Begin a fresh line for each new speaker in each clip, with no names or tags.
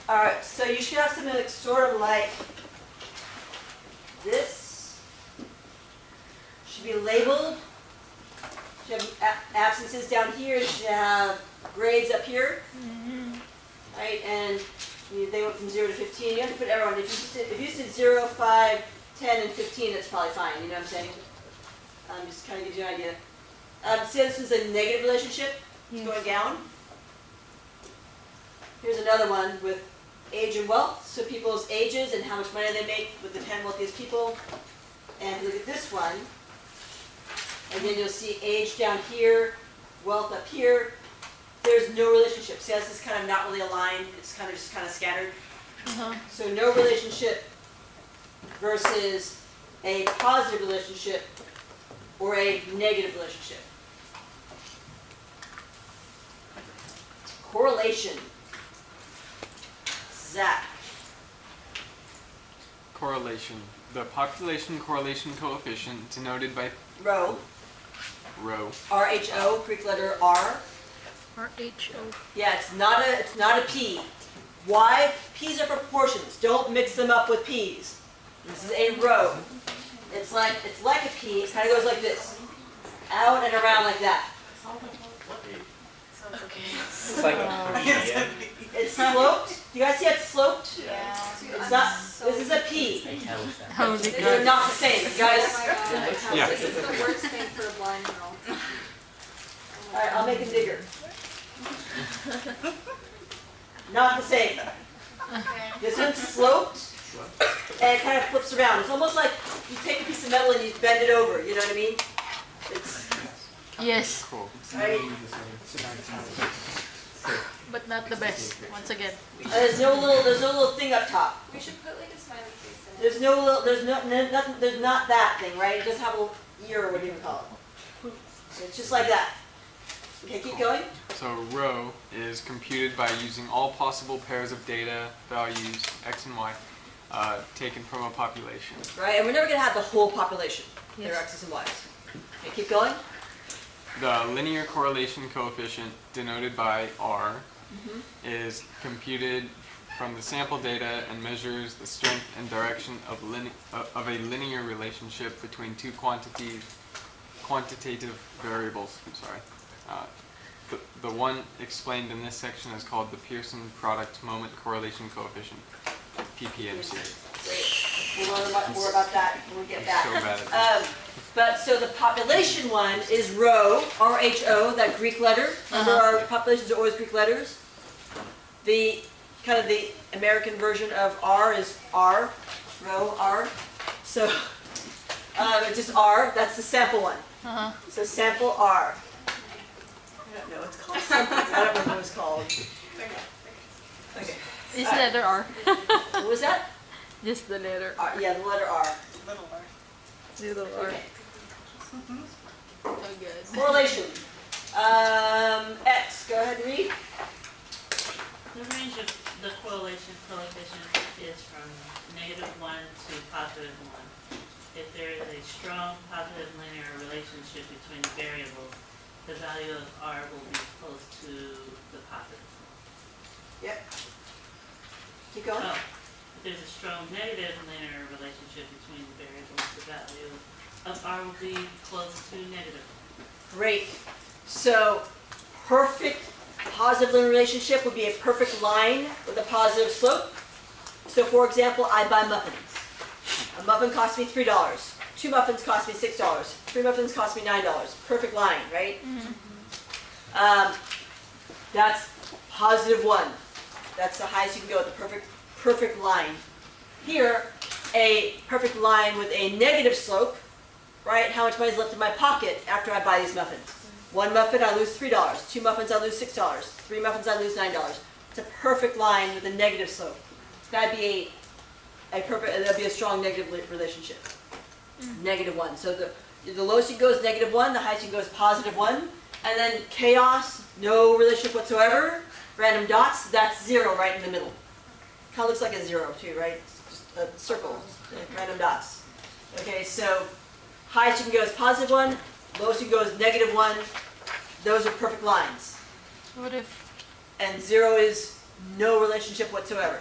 Alright, so you should have something like, sort of like this. Should be labeled. Should have absences down here. Should have grades up here. Right, and they went from 0 to 15. You have to put everyone. If you said 0, 5, 10, and 15, that's probably fine. You know what I'm saying? Just kind of gives you an idea. See how this is a negative relationship? It's going down. Here's another one with age and wealth. So people's ages and how much money they make with the 10 wealthiest people. And look at this one. Again, you'll see age down here, wealth up here. There's no relationship. See how this is kind of not really aligned. It's kind of just kind of scattered. So no relationship versus a positive relationship or a negative relationship. Correlation. Zach.
Correlation. The population correlation coefficient denoted by
Rho.
rho.
R-H-O, Greek letter R.
R-H-O.
Yeah, it's not a P. Why? P's are proportions. Don't mix them up with P's. This is a rho. It's like a P. It kind of goes like this, out and around like that.
It's like a
It's sloped. Do you guys see it's sloped?
Yeah.
It's not. This is a P.
Holy
These are
God.
not the same, you guys.
Yeah.
This is the worst thing for a blind girl.
All right, I'll make it bigger. Not the same. This one's sloped, and it kind of flips around. It's almost like you take a piece of metal and you bend it over. You know what I mean? It's
Yes,
Cool.
right.
but not the best. Once again.
There's no little thing up top.
We should put like a smiley face in it.
There's no little. Nothing. There's not that thing, right? It doesn't have a little ear or what do you call it? It's just like that. Okay, keep going.
So rho is computed by using all possible pairs of data values x and y taken from a population.
Right, and we're never gonna have the whole population. Their
Yes.
x's and y's. Okay, keep going.
The linear correlation coefficient denoted by R is computed from the sample data and measures the strength and direction of a linear relationship between two quantitative variables. Sorry. The one explained in this section is called the Pearson product moment correlation coefficient, PPMC.
Great. We'll learn more about that when we get back.
So bad at this.
But so the population one is rho, R-H-O, that Greek letter. Remember our populations are always Greek letters. The kind of the American version of R is R, rho, R. So it's just R. That's the sample one. So sample R. I don't know. It's called something. I don't know what it's called. Okay.
It's letter R.
What was that?
Just the letter
R. Yeah, the letter R.
Little R.
Okay.
So good.
Correlation. X. Go ahead and read.
The range of the correlation coefficient is from -1 to +1. If there is a strong positive linear relationship between the variables, the value of R will be close to the positive.
Yep. Keep going.
Oh, if there's a strong negative linear relationship between the variables, the value of R will be close to negative.
Great. So, perfect positive linear relationship would be a perfect line with a positive slope. So, for example, I buy muffins. A muffin costs me $3. 2 muffins cost me $6. 3 muffins cost me $9. Perfect line, right? That's +1. That's the highest you can go with a perfect line. Here, a perfect line with a negative slope, right? How much money is left in my pocket after I buy these muffins? 1 muffin, I lose $3. 2 muffins, I lose $6. 3 muffins, I lose $9. It's a perfect line with a negative slope. That'd be that'd be a strong negative relationship. -1. So the lowest you can go is -1, the highest you can go is +1. And then chaos, no relationship whatsoever. Random dots, that's 0 right in the middle. Kind of looks like a 0 too, right? Just a circle, random dots. Okay, so highest you can go is +1, lowest you can go is -1. Those are perfect lines.
What if
And 0 is no relationship whatsoever.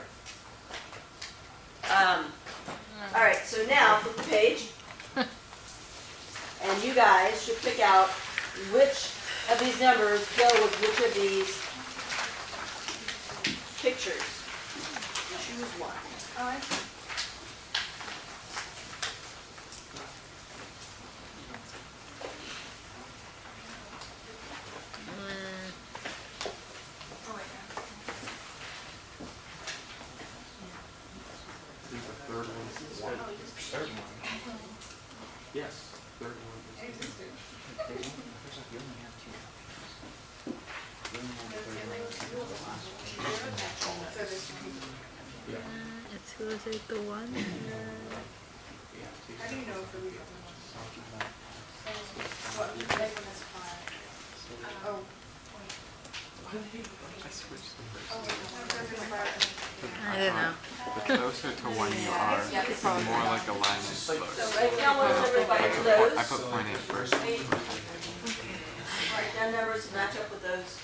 All right, so now flip the page, and you guys should pick out which of these numbers go with which of these pictures. Choose one.
Oh, I see. Oh, wait, yeah.
I think the third one is one. Third one. Yes. Third one.
It's closer to 1.
How do you know for the other one? What, the next one is 5. Oh.
I switched the first.
I don't know.
The closer to one you are, the more like a line is
So
close.
write down what numbers by
I
those.
put 0.8 first.
Write down numbers to match up with those.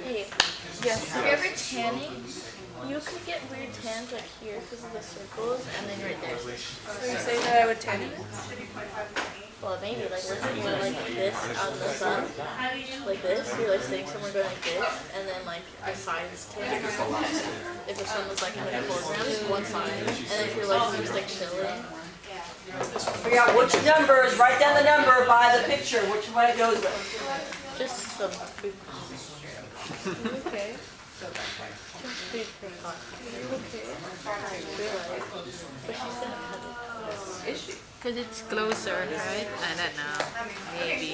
Hey, yes. If you're ever tanning, you could get weird tans like here because of the circles, and then right there.
So you say that I would tan you?
Well, maybe like let's say you went like this out in the sun, like this. You're like sitting somewhere going like this, and then like the sides tan. If the sun was like in the foreground, just one side, and then if you're like just like chilling.
Figure out which numbers, write down the number by the picture, which one it goes with.
Just some food.
Okay.
Food precautions. Okay. I realize. But she's gonna cut it.
Is she?
Because it's closer, right? I don't know. Maybe.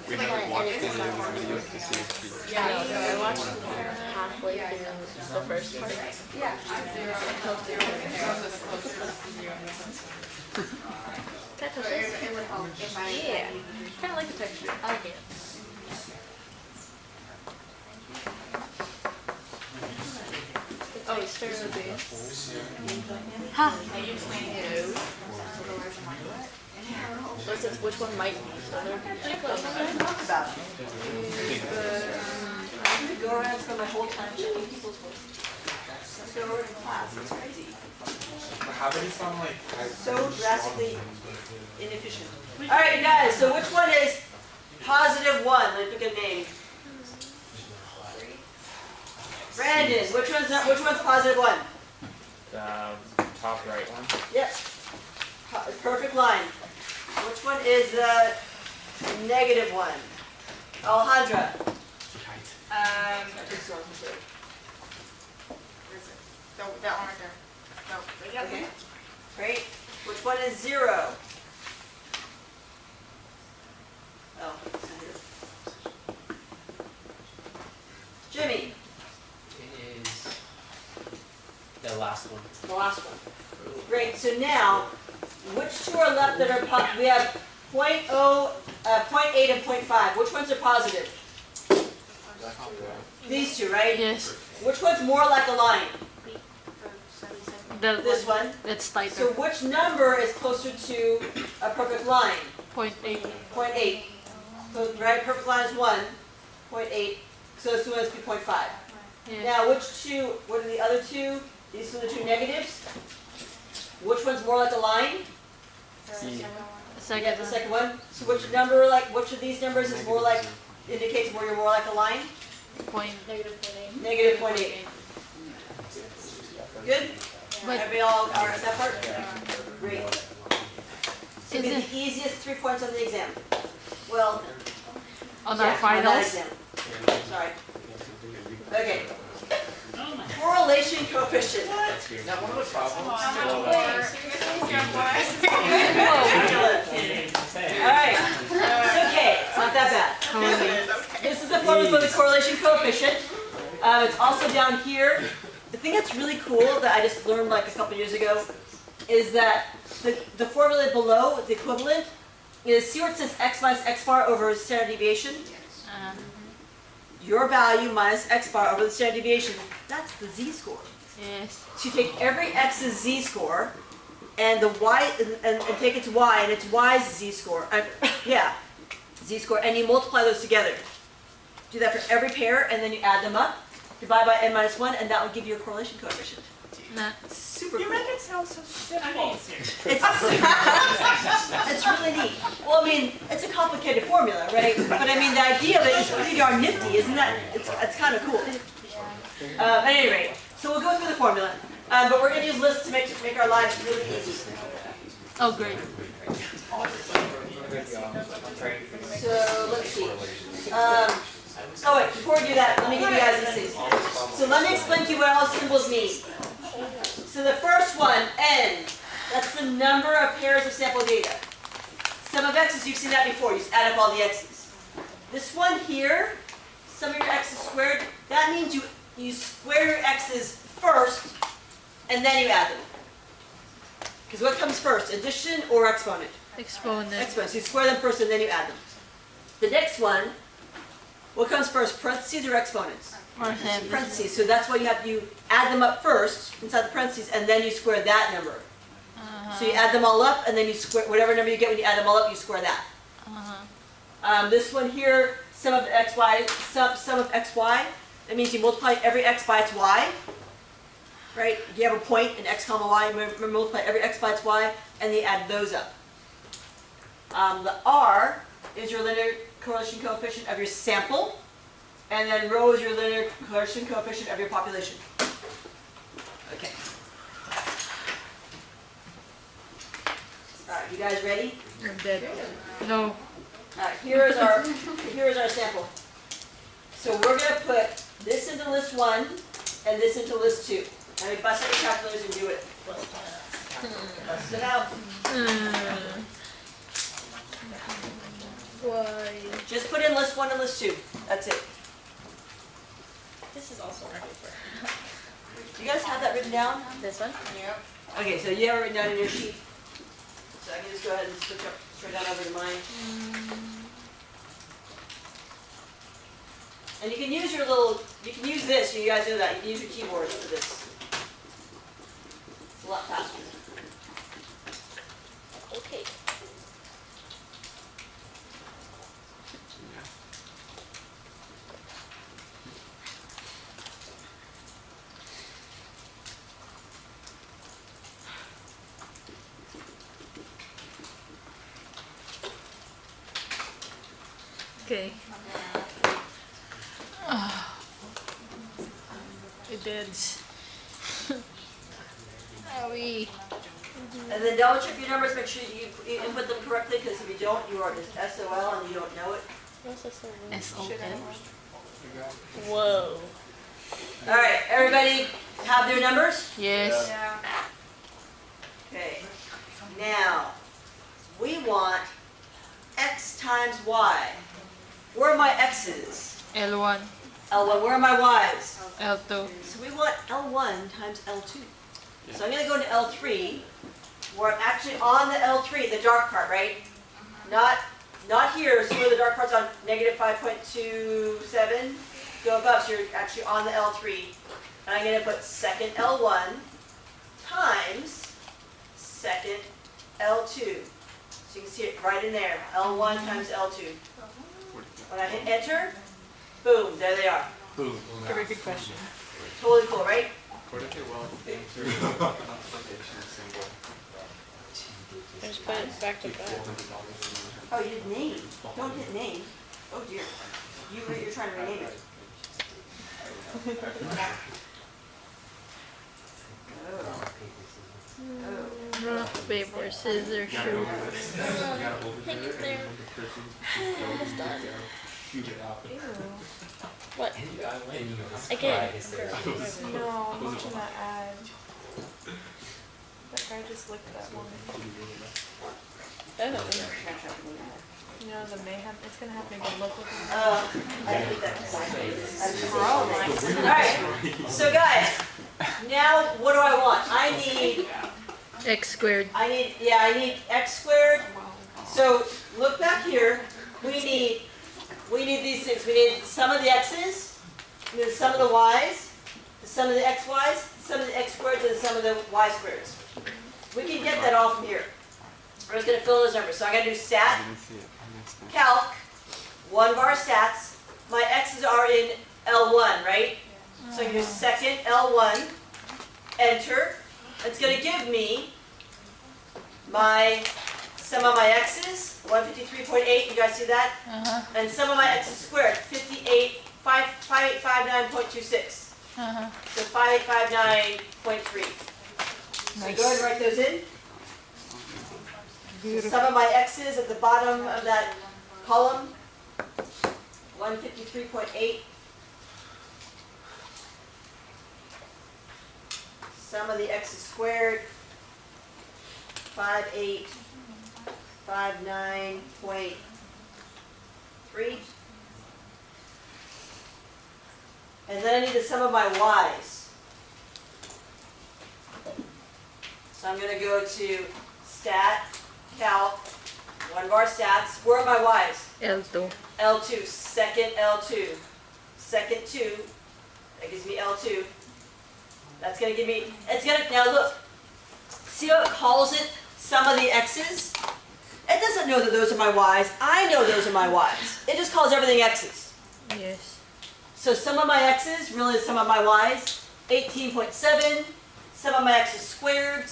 We haven't watched any of these videos to see if she.
Yeah, so I watched halfway through the first part.
Yeah.
That's
So it would help if I.
Yeah. Kind of like the texture. I like it. Oh, you started with this. Huh. What's this? Which one might be? So they're pretty close.
Talk about it. I could go around and spend my whole time checking people's work. Let's go over to class, it's crazy.
How did it sound like?
So drastically inefficient. All right, you guys, so which one is +1? Let's pick a name. Brandon, which one's +1?
The top right one.
Yep. Perfect line. Which one is the -1? Alejandra.
That one right there. No, right up
Okay.
there.
Great. Which one is 0? Oh, it's not here. Jimmy,
It is the last one.
the last one. Great. So now, which two are left that are we have 0.8 and 0.5. Which ones are positive? These two, right?
Yes.
Which one's more like a line? This one.
That's
So
tighter.
which number is closer to a perfect line?
0.8.
0.8. So, right, perfect line is 1. 0.8. So this one must be 0.5.
Yeah.
Now, which two, what are the other two? These are the two negatives. Which one's more like a line?
C.
Yeah, the second one. So which number, like, which of these numbers is more like, indicates where you're more like a line?
-0.8.
Negative 0.8. Good?
But
Everybody all are at that part? Great. So
Is
be
it-
the easiest 3 points on the exam. Well,
on
yeah,
our
on that
finals,
exam. Sorry. Okay.
Oh my.
Correlation coefficient.
Now one of the problems.
Alright. It's okay. It's not that bad. This is the formula for the correlation coefficient. It's also down here. The thing that's really cool that I just learned like a couple years ago is that the formula below, the equivalent, is see where it says x minus x bar over standard deviation? Your value minus x bar over the standard deviation. That's the z-score.
yes.
So you take every x's z-score and the y and take its y and its y's z-score. Yeah, z-score, and you multiply those together. Do that for every pair and then you add them up. divide by n minus 1, and that would give you a correlation coefficient.
Nah.
Super
You
cool.
make it sound so
I
simple.
mean, seriously.
It's really neat. Well, I mean, it's a complicated formula, right? But I mean, the idea of it is pretty darn nifty, isn't that? It's kind of cool. At any rate, so we'll go through the formula, but we're going to use lists to make our lives really easy.
Oh, great.
So let's see. Oh wait, before we do that, let me give you guys these things. So let me explain to you what all symbols mean. So the first one, n, that's the number of pairs of sample data. Sum of x's, you've seen that before. You just add up all the x's. This one here, sum of your x's squared, that means you square your x's first, and then you add them. Because what comes first, addition or exponent?
Exponent.
Exponent. So you square them first and then you add them. The next one, what comes first, parentheses or exponents? Parentheses. So that's why you add them up first inside the parentheses and then you square that number. So you add them all up and then you square whatever number you get when you add them all up, you square that. This one here, sum of xy, sum of xy. That means you multiply every x by its y. Right? You have a point in x comma y. You multiply every x by its y and then you add those up. The R is your linear correlation coefficient of your sample, and then rho is your linear correlation coefficient of your population. Okay. All right, you guys ready?
I'm dead. No.
All right, here is our sample. So we're going to put this into list 1 and this into list 2. Let me bust out your calculators and do it. Bust it out.
Why?
Just put in list 1 and list 2. That's it.
This is also right for
Do you guys have that written down?
this one.
Yep.
Okay, so you have it written down in your sheet. So I can just go ahead and switch up straight down over to mine. And you can use you can use this, you guys know that, you can use your keyboard for this. It's a lot faster.
Okay. Okay. It did. Owie.
And then double check your numbers, make sure you input them correctly, because if you don't, you are just SOL and you don't know it.
What's SON? SON? Whoa.
Alright, everybody have their numbers?
Yes.
Yeah.
Okay. Now, we want x times y. Where are my x's?
L1,
L1, where are my y's?
L2.
So we want L1 times L2. So I'm going to go into L3, where I'm actually on the L3, the dark part, right? Not here, so where the dark part's on negative 5.27. Go above, so you're actually on the L3. And I'm going to put second L1 times second L2. So you can see it right in there, L1 times L2. When I hit enter, boom, there they are.
Very good question.
Totally cool, right?
What if it will answer the multiplication symbol?
Just put it back to back.
Oh, you did name. Don't hit name. Oh dear. You're trying to rename it.
Rock, paper, scissors, shoot. What? Again.
No, I'm watching that ad. That guy just licked that one.
Oh.
You know, the mayhem, it's gonna happen again. Look what
I hate that. Alright, so guys, now what do I want? I need
X squared.
x squared. So look back here. We need these things. We need the sum of the x's, we need the sum of the y's, the sum of the xy's, the sum of the x squareds, and the sum of the y squareds. We can get that all from here. We're just going to fill in those numbers. So I'm going to do stat,
I didn't see it. I missed it.
calc, one bar stats. My x's are in L1, right? So I do second L1, enter. It's going to give me my sum of my x's, 153.8. You guys see that? And sum of my x's squared, 5859.26. So 5859.3. So go ahead and write those in. Sum of my x's at the bottom of that column, 153.8. Sum of the x's squared, 5859.3. And then I need the sum of my y's. So I'm going to go to stat, calc, 1-bar stats. Where are my y's?
L2.
L2, second L2, second 2, that gives me L2. That's going to give me, it's going to, now look, see how it calls it sum of the x's? It doesn't know that those are my y's. I know those are my y's. It just calls everything x's.
Yes.
So sum of my x's, really the sum of my y's, 18.7. Sum of my x's squared,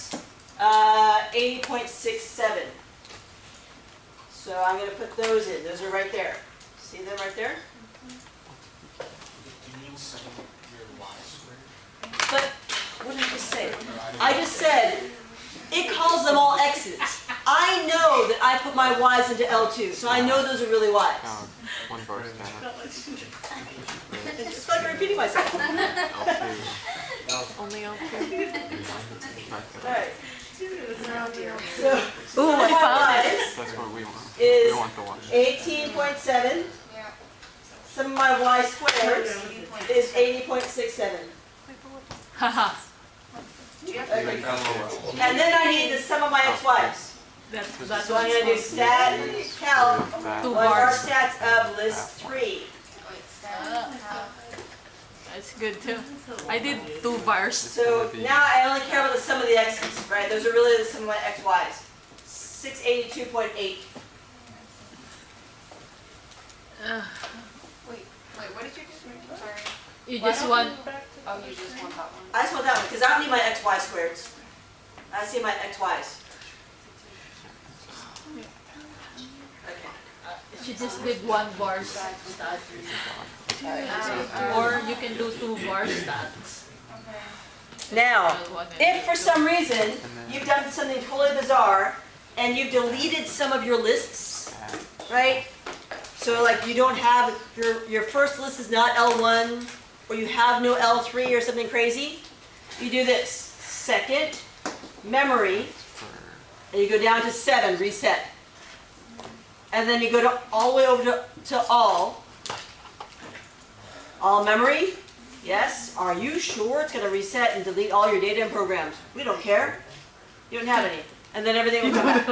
80.67. So I'm going to put those in. Those are right there. See them right there? But what did I just say? I just said it calls them all x's. I know that I put my y's into L2, so I know those are really y's.
1 bar stat.
It's just like repeating myself.
L2.
Only L2.
Right. So
Ooh, I found it.
y's
That's what we want.
is
We want the 1.
18.7. Some of my y squared is 80.67.
Haha.
Okay. And then I need the sum of my xy's.
That's
So I'm going to do stat, calc,
That.
2
1 bar
bars.
stats of list 3.
That's good too. I did 2 bars.
So now I only care about the sum of the x's, right? Those are really the sum of my xy's. 682.8.
Wait, what did you do? I'm sorry.
You just want.
Oh, you just want that one.
I just want that one because I don't need my xy squareds. I see my xy's. Okay.
She just did 1 bar stat. Or you can do 2 bar stats.
Now, if for some reason you've done something totally bizarre and you've deleted some of your lists, right? So like you don't have, your first list is not L1 or you have no L3 or something crazy, you do this. Second, memory, and you go down to 7, reset. And then you go to all the way over to all memory. Yes, are you sure it's going to reset and delete all your data and programs? We don't care. You don't have any. And then everything will come back.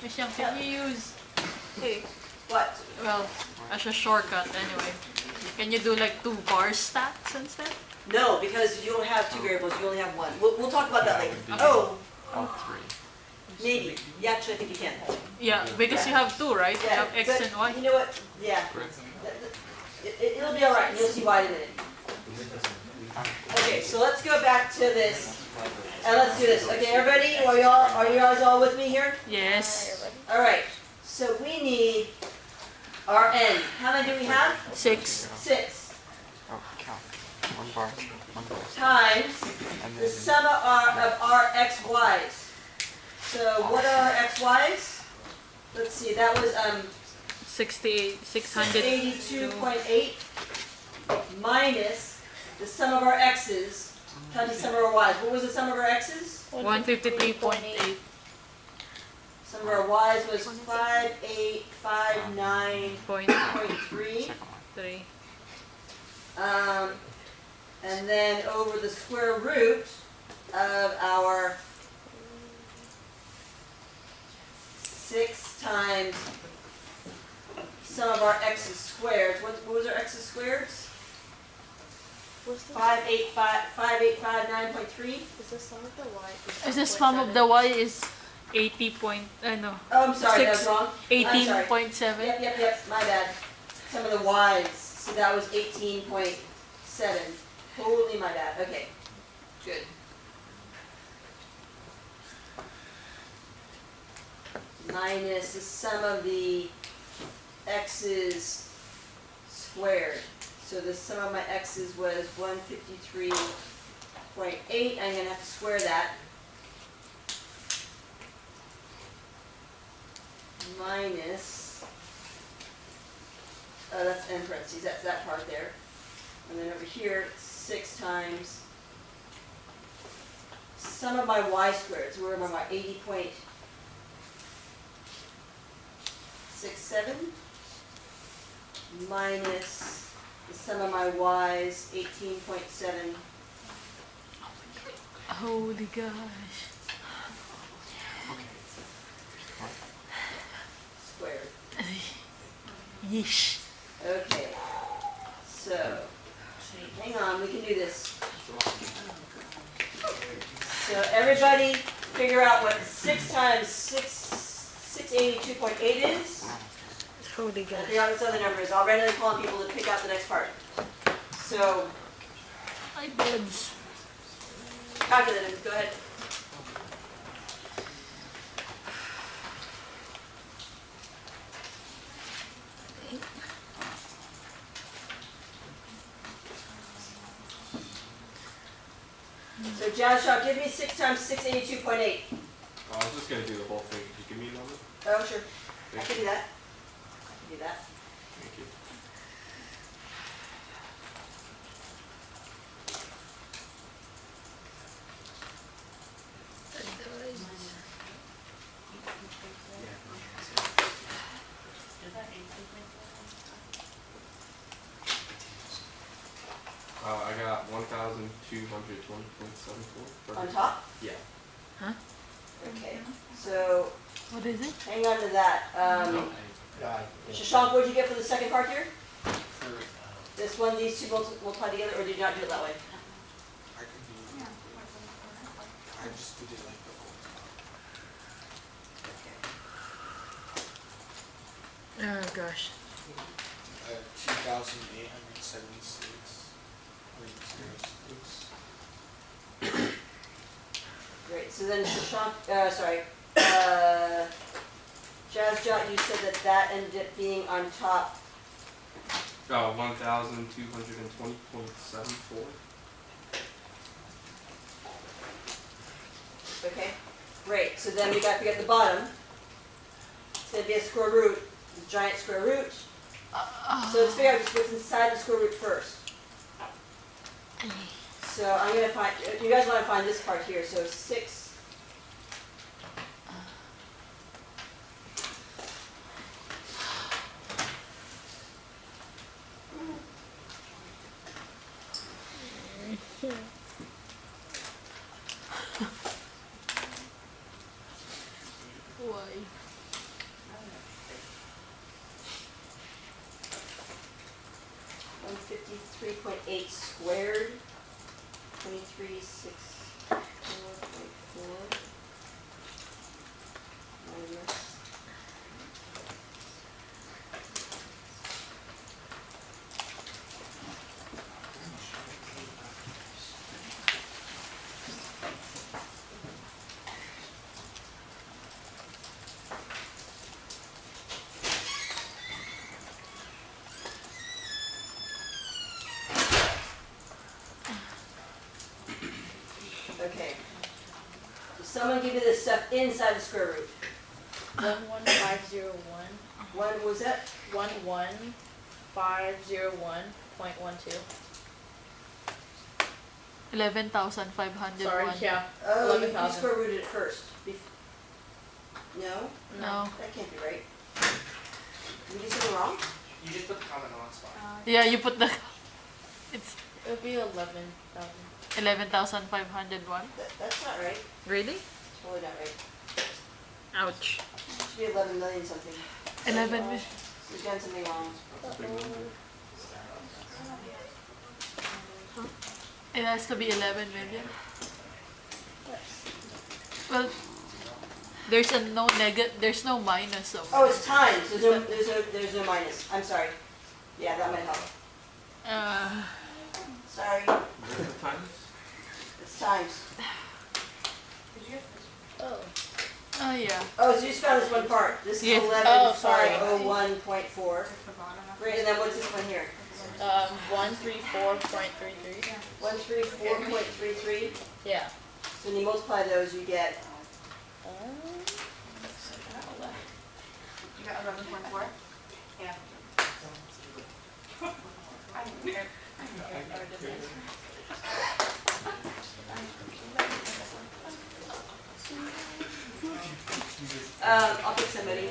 Michelle, can you use,
What?
well, as a shortcut anyway, can you do like 2 bar stats instead?
No, because you don't have 2 variables, you only have 1. We'll talk about that later. Oh,
L3.
maybe. Yeah, actually, I think you can.
Yeah, because you have 2, right? You
Yeah,
have X
but
and Y.
you know what? Yeah. It'll be all right. You'll see why in a minute. Okay, so let's go back to this. And let's do this. Okay, everybody, are you guys all with me here?
Yes.
All right. So we need our n. How many do we have?
6.
6
Oh, count. 1 bar. 1 bar.
times
And
the
then
sum of our xy's. So what are our xy's? Let's see. That was
68, 600.
82.8 minus the sum of our x's times the sum of our y's. What was the sum of our x's?
153.8.
Sum of our y's was 5859.3.
second one.
3.
And then over the square root of our 6 times sum of our x's squared. What was our x's squareds? 5859.3.
Is the sum of the y?
Is the sum of the Y is 80 point, no,
Oh, I'm sorry, that was
Six.
wrong. I'm sorry.
18.7.
Yep, my bad. some of the y's. So that was 18.7. Totally my bad. Okay, good. Minus the sum of the x's squared. So the sum of my x's was 153.8. I'm going to have to square that. Minus, that's in parentheses, that's that part there. And then over here, 6 times sum of my y squared. So where am I? 80.67 minus the sum of my y's, 18.7
Holy gosh.
squared.
Yeesh.
Okay, so hang on, we can do this. So everybody figure out what 6 times 682.8 is.
Holy
And
gosh.
figure out this other number is. I'll randomly call on people to pick out the next part. So
My buds.
calculate it, go ahead. So Jazz Shaw, give me 6 times 682.8.
I was just gonna do the whole thing. Could you give me a number?
Oh, sure. I
Thank
can
you.
do that. I can do that.
Thank you.
Is that 18.4?
I got 1,220.74.
On top?
Yeah.
Okay. So
What is it?
hang on to that. Shashank, what did you get for the second part here? This one, these two multiply together, or did you not do it that way?
I could be. I just did it like the whole time.
Okay.
Oh gosh.
2,876.06.
Great. So then Shashank, Jazz Jot, you said that that ended up being on top.
1,220.74.
Okay. Great. So then we got to get the bottom. It's going to be a square root, a giant square root. So let's figure out just what's inside the square root first. So I'm going to find, you guys want to find this part here. So 6.
Why?
153.8 squared. 2364.4 minus. Okay. So someone give me the stuff inside the square root.
11501.
What was that?
11501.12.
11,501.
Sorry, yeah.
Oh, you
11,000.
square rooted it first. No?
No.
That can't be right. Did we do something wrong?
You just put the comment on the spot.
Yeah, you put the. It's
It would be 11,000.
11,501.
That's not right.
Really?
Totally not right.
Ouch.
It should be 11 million something.
11.
We've done something wrong.
That's a big number.
It has to be 11 million. Well, there's no minus. So
Oh, it's times. There's no minus. I'm sorry. Yeah, that might help. Sorry, it's times.
Oh.
Oh yeah.
Oh, so you just found this one part. This is
Yeah.
11.01.4. Great, and then what's this one here?
134.33.
134.33.
Yeah.
So when you multiply those, you get
You got 11.4? Yeah.
I'll pick somebody.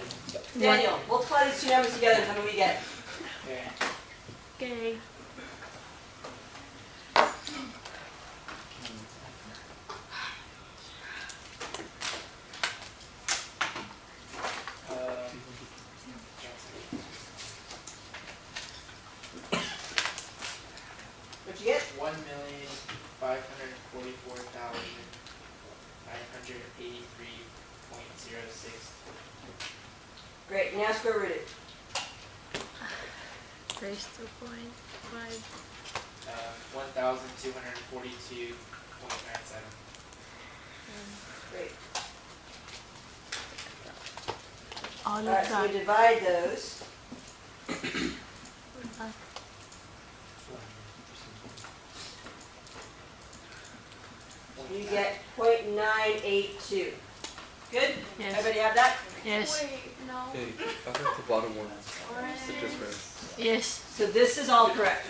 Daniel, multiply these two numbers together and tell me what you get.
Okay.
What'd you get?
1,544,983.06.
Great, now square root it.
Raised to 0.5.
1,242.97.
Great.
All
All
of
right, so we
that.
divide those. You get 0.982. Good?
Yes.
Everybody have that?
Yes.
no.
Hey, I think the bottom one. What's the difference?
Yes.
So this is all correct.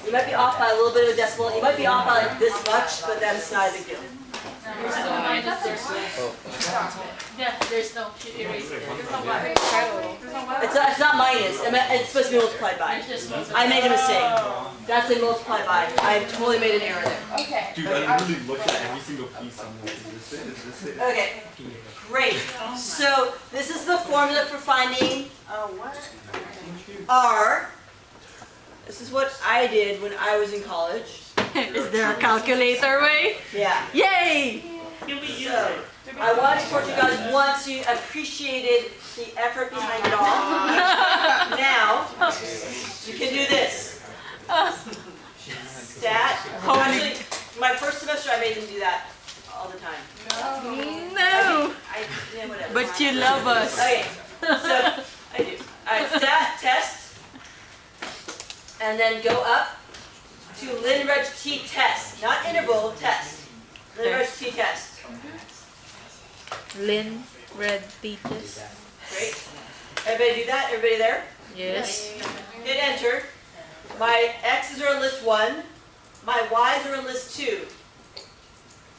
You might be off by a little bit of a decimal. You might be off by like this much, but that's not a big deal.
Yeah, there's no erase there.
It's not minus. It's supposed to be multiplied by. I made a mistake. That's a multiplied by. I totally made an error there.
Okay.
Dude, I literally looked at every single piece. I'm like, is this it? Is this it?
Okay, great. So this is the formula for finding R. This is what I did when I was in college.
Is there a calculator way?
Yeah.
Yay!
Can we use
So,
it?
I wanted to you guys once you appreciated the effort behind it all. Now, you can do this. Stat. Actually, my first semester I made them do that all the time.
No!
Yeah, whatever.
But you love us.
Okay, so I do. Alright, stat, test, and then go up to Lin-Reg T test, not interval, test. Lin-Reg T test.
Lynn, red peaches.
Great. Everybody do that? Everybody there?
Yes.
Hit enter. My X's are on list 1. My Y's are on list 2.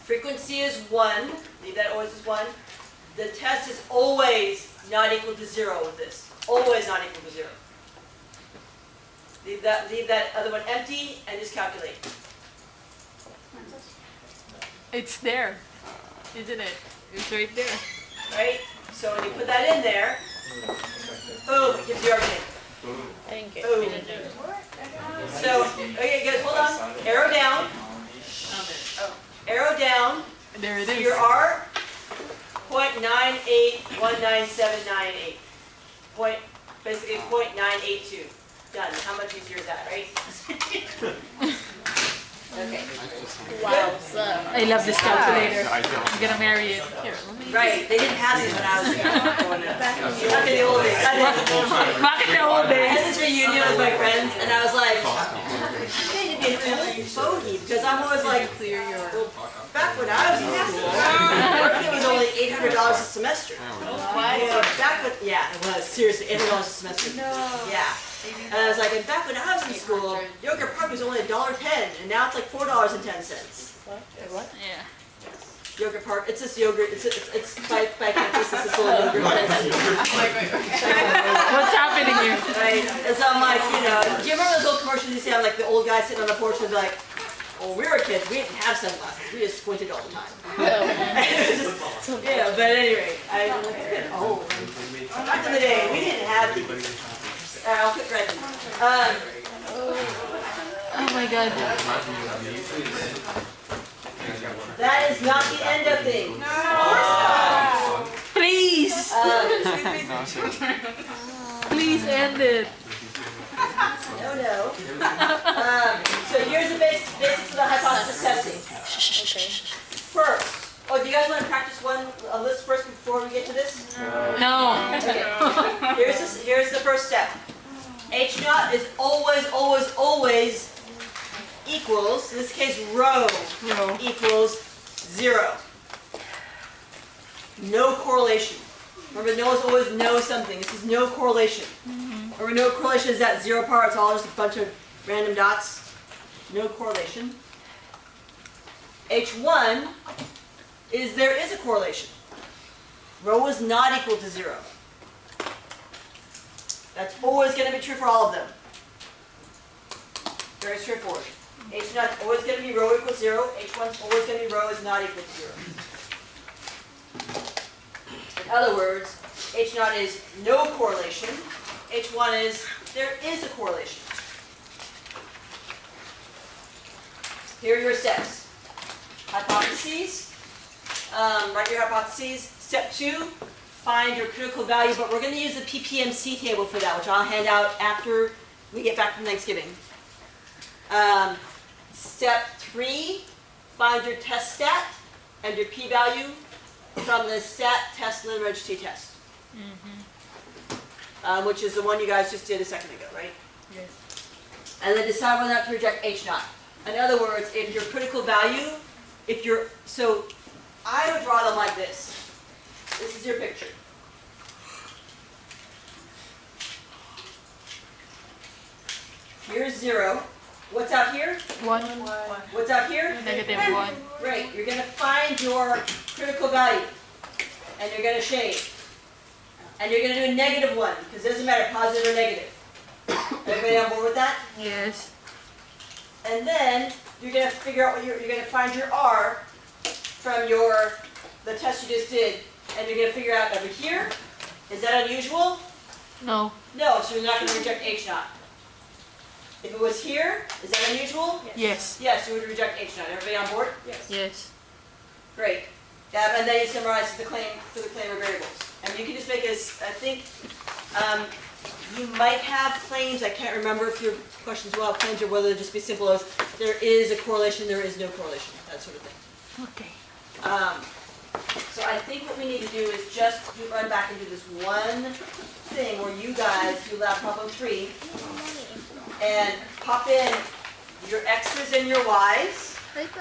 Frequency is 1. Leave that always as 1. The test is always not equal to 0 with this. Always not equal to 0. Leave that other one empty and just calculate.
It's there. Isn't it? It's right there.
Right? So when you put that in there, boom, it gives you everything.
Thank you.
Boom. So, okay guys, hold on. Arrow down. Arrow down.
There it
So
is.
your R, 0.98197898. Basically 0.982. Done. How much easier is that, right? Okay.
Wow. So,
I love this calculator.
I don't.
I'm gonna marry it. Here, let me.
Right. They didn't have these when I was back in the old days.
Back in the old
I had
days.
this reunion with my friends, and I was like, I need to be an old fogey because I'm always like,
Clear your.
well, back when I was in school, it was only $800 a semester. Back when, yeah, it was seriously $800 a semester. No. Yeah. And I was like, and back when I was in school, yogurt park was only $1.10, and now it's like $4.10.
what?
Yeah.
Yogurt park, it's this yogurt, it's by campus, it's this little yogurt place.
What's happening here?
Right? And so I'm like, you know, do you remember those old commercials you see on like the old guy sitting on the porch and be like, well, we were kids, we didn't have sunglasses, we just squinted all the time. Yeah, but anyway, I'm like, oh, back in the day, we didn't have these. Alright, I'll put red in.
Oh my god.
That is not the end of things.
Please!
No, seriously.
Please end it.
No. So here's the basics of the hypothesis testing. First, do you guys want to practice a list first before we get to this?
No.
Okay. Here's the first step. H naught is always equals, in this case rho equals 0. No correlation. Remember, no is always no something. This is no correlation. Remember, no correlation is that 0 part. It's all just a bunch of random dots. No correlation. H1 is there is a correlation. Rho is not equal to 0. That's always going to be true for all of them. Very straightforward. H naught is always going to be rho equals 0. H1 is always going to be rho is not equal to 0. In other words, H naught is no correlation. H1 is there is a correlation. Here are your steps. Hypotheses. Write your hypotheses. Step 2, find your critical value, but we're going to use the PPMC table for that, which I'll hand out after we get back from Thanksgiving. Step 3, find your test stat and your p-value from the stat test lineage t-test, which is the one you guys just did a second ago, right?
Yes.
And then decide whether or not to reject H naught. In other words, if your critical value, so I would draw them like this. This is your picture. Here's 0. What's out here?
1.
What's out here?
-1.
Great. You're going to find your critical value. And you're going to shade. And you're going to do a -1, because it doesn't matter, positive or negative. Everybody on board with that?
Yes.
And then you're going to figure out what you're going to find your R from the test you just did. And you're going to figure out over here. Is that unusual?
No.
No, so you're not going to reject H naught. If it was here, is that unusual?
Yes.
Yes, you would reject H naught. Everybody on board?
Yes.
Great. And then you summarize the claim for the claim of variables. And you can just make this, I think, you might have claims, I can't remember if your questions will have claims or whether they'll just be simple as there is a correlation, there is no correlation, that sort of thing.
Okay.
So I think what we need to do is just run back and do this one thing where you guys do lab problem 3 and pop in your X's and your Y's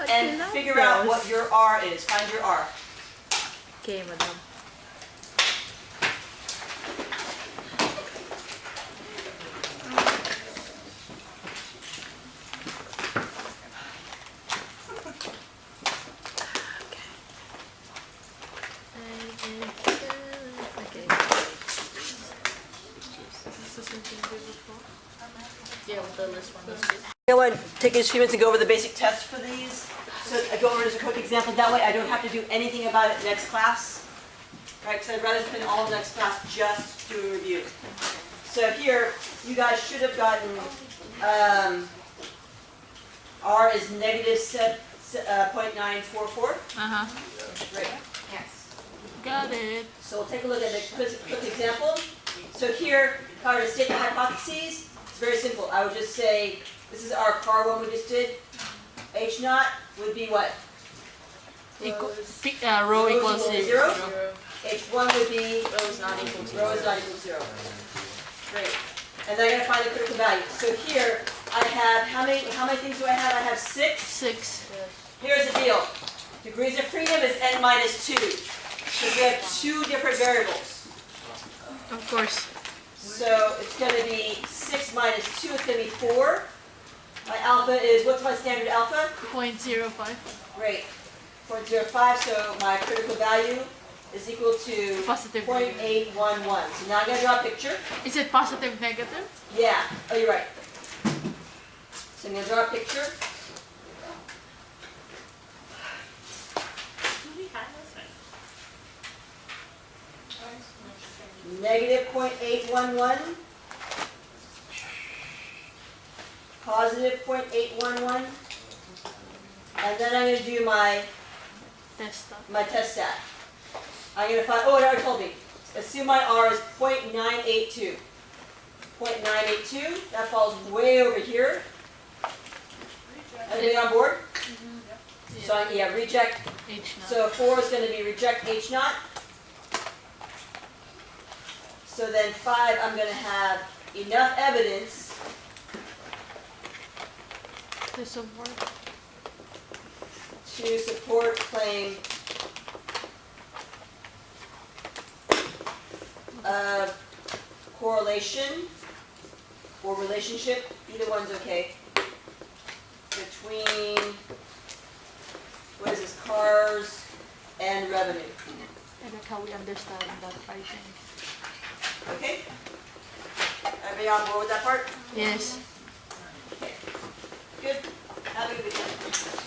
and figure out what your R is. Find your R.
Okay, madam. Yeah, with the list one, those two.
I want to take just a few minutes and go over the basic test for these. So I go over it as a quick example. That way I don't have to do anything about it next class. Right, because I'd rather spend all of next class just doing review. So here, you guys should have gotten R is -0.944. Great.
Yes.
Got it.
So we'll take a look at a quick example. So here, if I were to state the hypotheses, it's very simple. I would just say, this is our car one we just did. H naught would be what?
Rho equals 0.
H1 would be
Rho is not equal to
rho is not equal to 0. Great. And then I'm going to find the critical value. So here I have, how many things do I have? I have 6.
6.
Here's the deal. Degrees of freedom is n minus 2. Because we have 2 different variables.
Of course.
So it's going to be 6 minus 2. It's going to be 4. My alpha is, what's my standard alpha?
0.05.
Great. 0.05. So my critical value is equal to
Positive
0.811. So now I'm going to draw a picture.
Is it positive, negative?
Yeah. Oh, you're right. So I'm going to draw a picture. Negative 0.811. Positive 0.811. And then I'm going to do my
Test stuff.
test stat. I'm going to find, oh, it already told me. Assume my R is 0.982. 0.982, that falls way over here. Everybody on board? So, yeah, reject.
H now.
So 4 is going to be reject H naught. So then 5, I'm going to have enough evidence
To support.
to support claim of correlation or relationship, either one's okay, between, what is this, cars and revenue.
And that's how we understand that pricing.
Okay? Everybody on board with that part?
Yes.
Good. Have a good weekend.